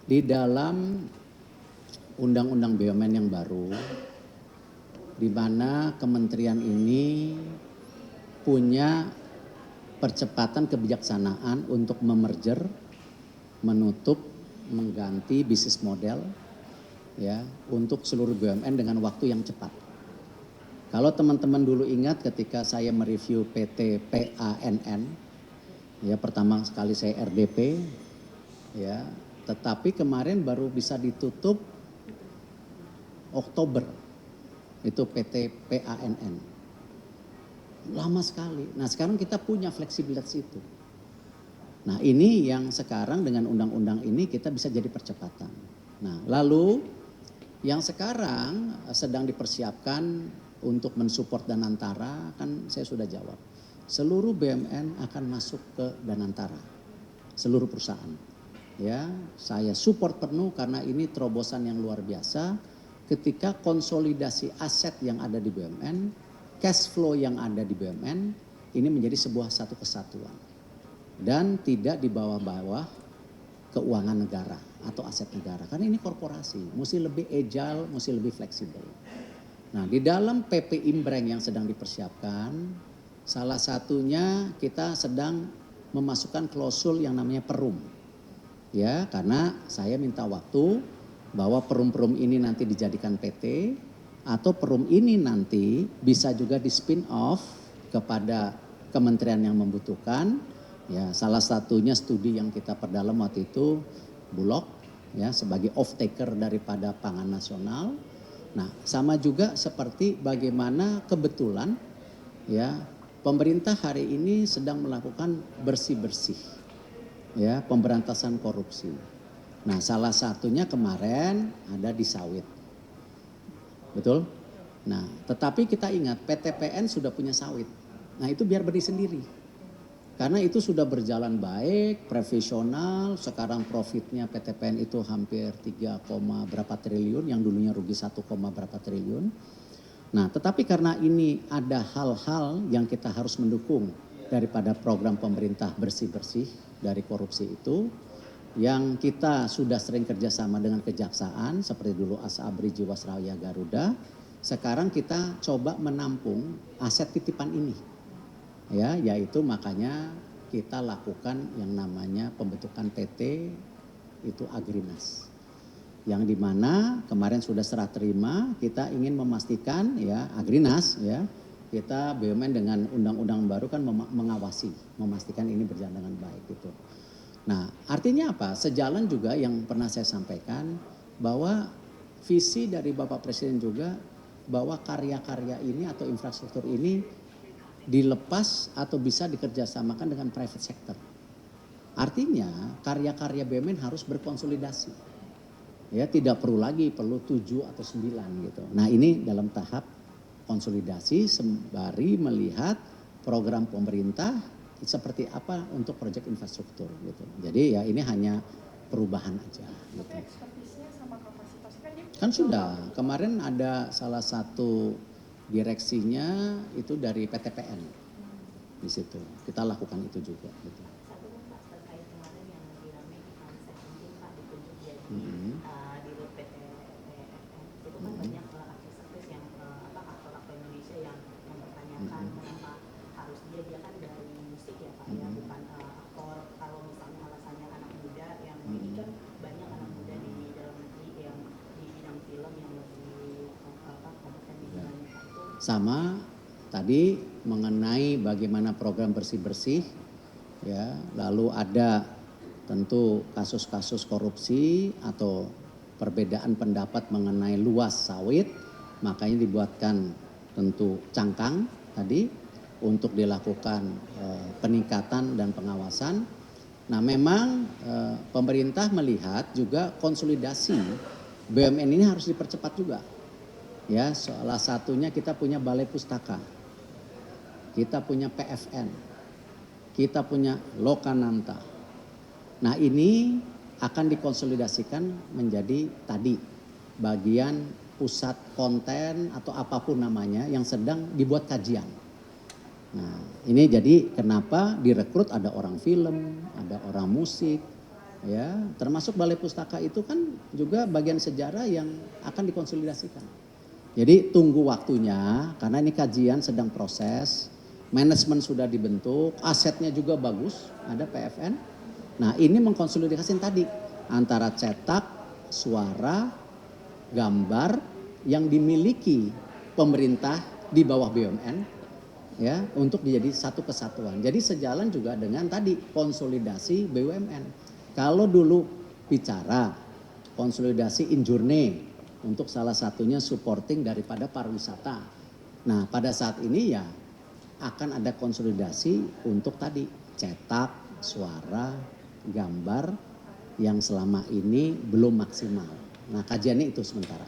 Di dalam Undang-Undang BUMN yang baru, di mana kementerian ini punya percepatan kebijaksanaan untuk memerger, menutup, mengganti bisnis model ya untuk seluruh BUMN dengan waktu yang cepat. Kalau teman-teman dulu ingat ketika saya mereview PT PANN, ya pertama sekali saya RDP, ya, tetapi kemarin baru bisa ditutup Oktober, itu PT PANN. Lama sekali. Nah sekarang kita punya fleksibilitas itu. Nah ini yang sekarang dengan undang-undang ini kita bisa jadi percepatan. Nah lalu yang sekarang sedang dipersiapkan untuk mensupport Danantara, kan saya sudah jawab. Seluruh BUMN akan masuk ke Danantara, seluruh perusahaan. Ya, saya support penuh karena ini terobosan yang luar biasa ketika konsolidasi aset yang ada di BUMN, cash flow yang ada di BUMN, ini menjadi sebuah satu kesatuan. Dan tidak di bawah-bawah keuangan negara atau aset negara. Karena ini korporasi, mesti lebih agile, mesti lebih fleksibel. Nah di dalam PP Imbreng yang sedang dipersiapkan, salah satunya kita sedang memasukkan klausul yang namanya perum. Ya, karena saya minta waktu bahwa perum-perum ini nanti dijadikan PT atau perum ini nanti bisa juga di spin off kepada kementerian yang membutuhkan. Ya, salah satunya studi yang kita perdalam waktu itu Bulog ya sebagai off taker daripada pangan nasional. Nah, sama juga seperti bagaimana kebetulan ya pemerintah hari ini sedang melakukan bersih-bersih ya pemberantasan korupsi. Nah, salah satunya kemarin ada di sawit. Betul? Nah, tetapi kita ingat PTPN sudah punya sawit. Nah, itu biar berdiri sendiri. Karena itu sudah berjalan baik, profesional, sekarang profitnya PTPN itu hampir 3, berapa triliun, yang dulunya rugi 1, berapa triliun. Nah, tetapi karena ini ada hal-hal yang kita harus mendukung daripada program pemerintah bersih-bersih dari korupsi itu, yang kita sudah sering kerjasama dengan kejaksaan, seperti dulu Asabri Jiwasraya Garuda, sekarang kita coba menampung aset titipan ini. Ya, yaitu makanya kita lakukan yang namanya pembentukan PT itu Agrinas. Yang dimana kemarin sudah serah terima, kita ingin memastikan ya Agrinas ya, kita BUMN dengan undang-undang baru kan mengawasi, memastikan ini berjalan dengan baik gitu. Nah, artinya apa? Sejalan juga yang pernah saya sampaikan bahwa visi dari Bapak Presiden juga bahwa karya-karya ini atau infrastruktur ini dilepas atau bisa dikerjasamakan dengan private sector. Artinya karya-karya BUMN harus berkonsolidasi. Ya, tidak perlu 7 atau 9 gitu. Nah, ini dalam tahap konsolidasi sembari melihat program pemerintah seperti apa untuk proyek infrastruktur gitu. Jadi ya ini hanya perubahan aja gitu. Kan sudah, kemarin ada salah satu direksinya itu dari PTPN di situ. Kita lakukan itu juga gitu. Sama tadi mengenai bagaimana program bersih-bersih ya, lalu ada tentu kasus-kasus korupsi atau perbedaan pendapat mengenai luas sawit, makanya dibuatkan tentu cangkang tadi untuk dilakukan peningkatan dan pengawasan. Nah, memang pemerintah melihat juga konsolidasi BUMN ini harus dipercepat juga. Ya, salah satunya kita punya Balai Pustaka, kita punya PFN, kita punya Lokananta. Nah ini akan dikonsolidasikan menjadi tadi bagian pusat konten atau apapun namanya yang sedang dibuat kajian. Nah ini jadi kenapa direkrut ada orang film, ada orang musik, Ya, termasuk Balai Pustaka itu kan juga bagian sejarah yang akan dikonsolidasikan. Jadi tunggu waktunya karena ini kajian sedang proses, manajemen sudah dibentuk, asetnya juga bagus, ada PFN. Nah, ini mengkonsolidasikan tadi antara cetak, suara, gambar yang dimiliki pemerintah di bawah BUMN ya untuk dijadi satu kesatuan. Jadi sejalan juga dengan tadi konsolidasi BUMN. Kalau dulu bicara konsolidasi injurne untuk salah satunya supporting daripada pariwisata. Nah, pada saat ini ya akan ada konsolidasi untuk tadi cetak, suara, gambar yang selama ini belum maksimal. Nah, kajiannya itu sementara.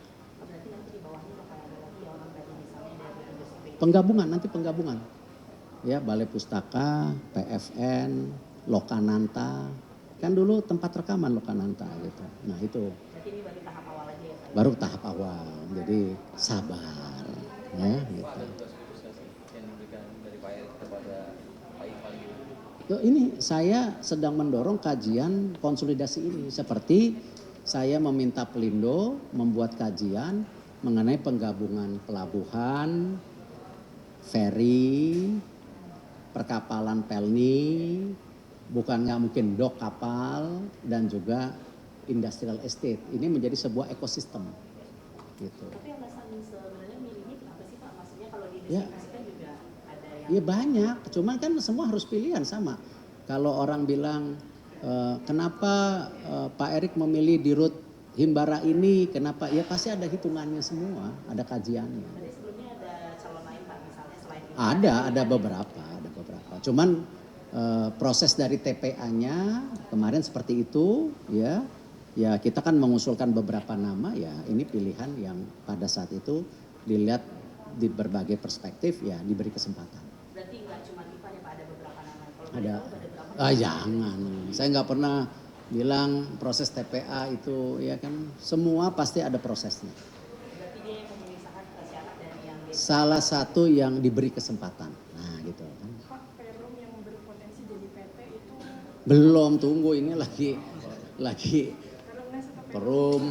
Penggabungan. Ya, Balai Pustaka, PFN, Lokananta. Kan dulu tempat rekaman Lokananta gitu. Nah, itu. Berarti ini baru tahap awal aja ya Pak? Baru tahap awal. Jadi sabar ya gitu. Pak, ada tugas khusus yang diberikan dari Pak Erick kepada Pak Ivan gitu? Ini saya sedang mendorong kajian konsolidasi ini. Seperti saya meminta Pelindo membuat kajian mengenai penggabungan pelabuhan, feri, perkapalan Pelni, bukan nggak mungkin dok kapal, dan juga industrial estate. Ini menjadi sebuah ekosistem. Gitu. Tapi alasan sebenarnya milihnya kenapa sih Pak? Maksudnya kalau Ya. didistribusikan juga ada yang... Iya banyak, cuman kan semua harus pilihan sama. Kalau orang bilang kenapa Pak Erick memilih di rut Himbara ini, kenapa? Ya pasti ada hitungannya semua, ada kajiannya. Berarti sebelumnya ada calon lain Pak, misalnya selain ini? Ada beberapa. Cuman proses dari TPA-nya kemarin seperti itu, ya. Ya kita kan mengusulkan beberapa nama, ya ini pilihan yang pada saat itu dilihat di berbagai perspektif, ya diberi kesempatan. Berarti nggak cuma Ivan ya Pak, ada beberapa nama? Kalau Ada. berapa? Jangan, saya nggak pernah bilang proses TPA itu ya kan, semua pasti ada prosesnya. Berarti dia yang memisahkan syarat dari yang... Salah satu yang diberi kesempatan, nah gitu kan. Pak, Perum yang berpotensi jadi PT itu Belum, tunggu ini lagi Perumnas atau Perum